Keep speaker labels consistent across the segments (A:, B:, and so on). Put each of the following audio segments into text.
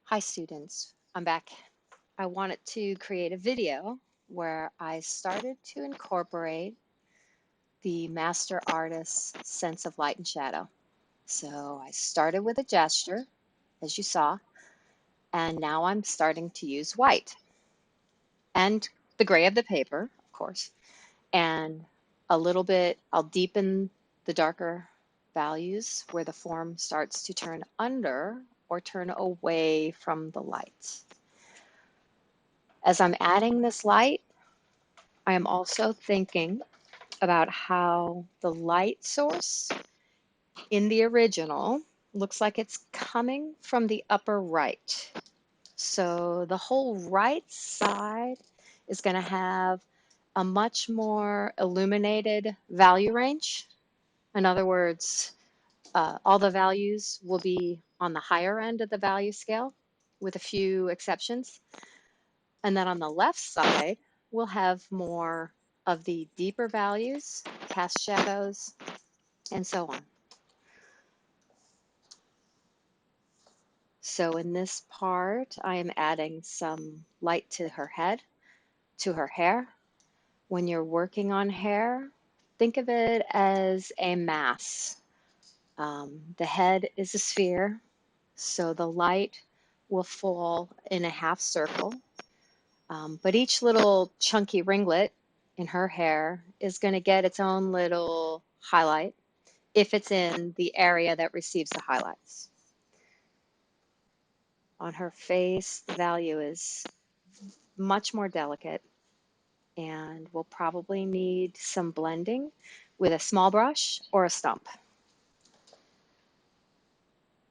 A: Hi students, I'm back. I wanted to create a video where I started to incorporate the master artist's sense of light and shadow. So I started with a gesture, as you saw, and now I'm starting to use white and the gray of the paper, of course, and a little bit, I'll deepen the darker values where the form starts to turn under or turn away from the light. As I'm adding this light, I am also thinking about how the light source in the original looks like it's coming from the upper right. So the whole right side is going to have a much more illuminated value range. In other words, all the values will be on the higher end of the value scale with a few exceptions. And then on the left side, we'll have more of the deeper values, cast shadows, and so on. So in this part, I am adding some light to her head, to her hair. When you're working on hair, think of it as a mass. The head is a sphere, so the light will fall in a half circle. But each little chunky ringlet in her hair is going to get its own little highlight if it's in the area that receives the highlights. On her face, the value is much more delicate and will probably need some blending with a small brush or a stump.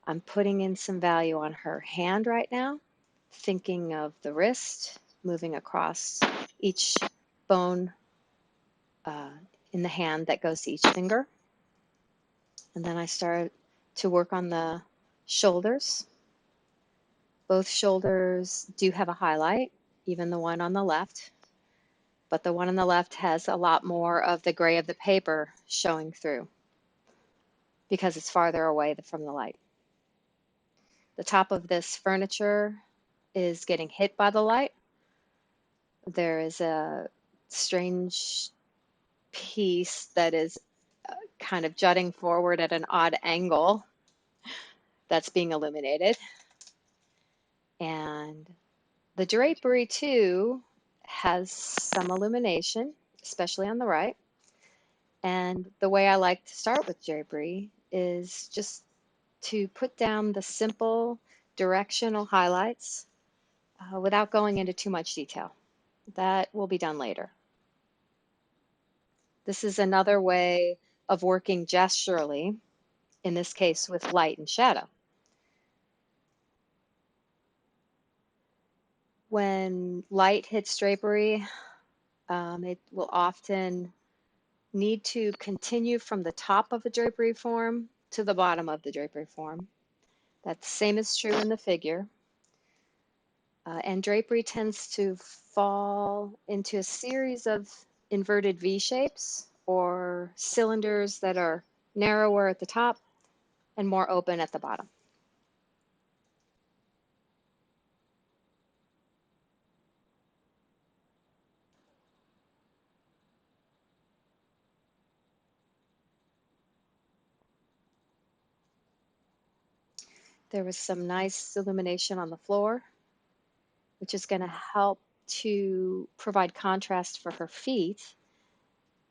A: I'm putting in some value on her hand right now, thinking of the wrist, moving across each bone uh, in the hand that goes to each finger. And then I start to work on the shoulders. Both shoulders do have a highlight, even the one on the left, but the one on the left has a lot more of the gray of the paper showing through because it's farther away from the light. The top of this furniture is getting hit by the light. There is a strange piece that is kind of jutting forward at an odd angle that's being illuminated. And the drapery too has some illumination, especially on the right. And the way I like to start with drapery is just to put down the simple directional highlights without going into too much detail. That will be done later. This is another way of working gesturally, in this case with light and shadow. When light hits drapery, it will often need to continue from the top of the drapery form to the bottom of the drapery form. That same is true in the figure. And drapery tends to fall into a series of inverted V shapes or cylinders that are narrower at the top and more open at the bottom. There was some nice illumination on the floor, which is going to help to provide contrast for her feet,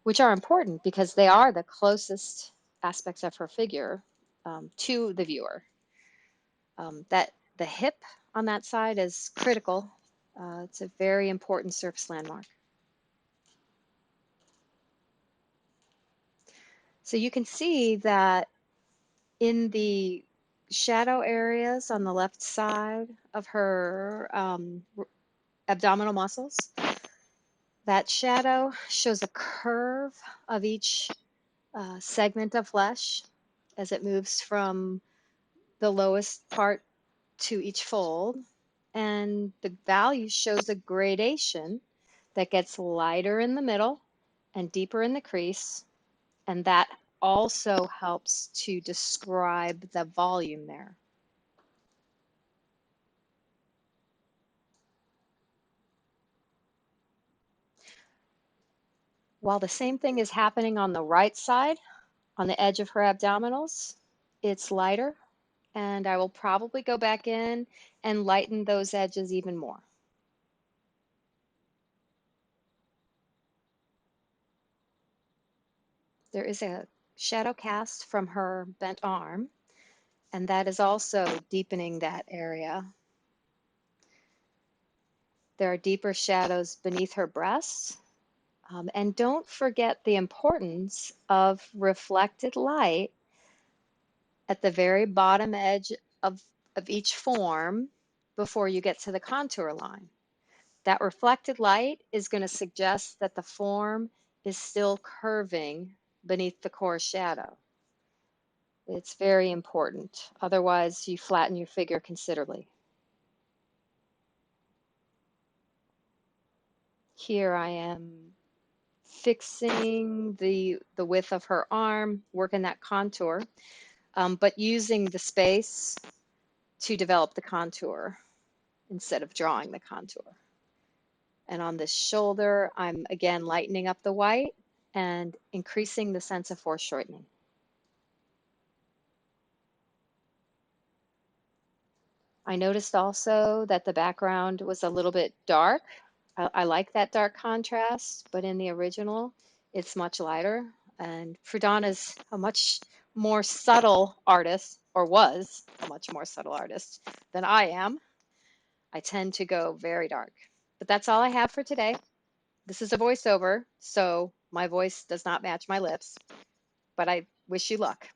A: which are important because they are the closest aspects of her figure to the viewer. That the hip on that side is critical. It's a very important surface landmark. So you can see that in the shadow areas on the left side of her abdominal muscles, that shadow shows a curve of each segment of flesh as it moves from the lowest part to each fold. And the value shows a gradation that gets lighter in the middle and deeper in the crease. And that also helps to describe the volume there. While the same thing is happening on the right side, on the edge of her abdominals, it's lighter, and I will probably go back in and lighten those edges even more. There is a shadow cast from her bent arm, and that is also deepening that area. There are deeper shadows beneath her breasts. And don't forget the importance of reflected light at the very bottom edge of, of each form before you get to the contour line. That reflected light is going to suggest that the form is still curving beneath the core shadow. It's very important. Otherwise, you flatten your figure considerably. Here I am fixing the width of her arm, working that contour, but using the space to develop the contour instead of drawing the contour. And on this shoulder, I'm again lightening up the white and increasing the sense of foreshortening. I noticed also that the background was a little bit dark. I like that dark contrast, but in the original, it's much lighter. And Prud'hon is a much more subtle artist, or was a much more subtle artist than I am. I tend to go very dark. But that's all I have for today. This is a voiceover, so my voice does not match my lips, but I wish you luck.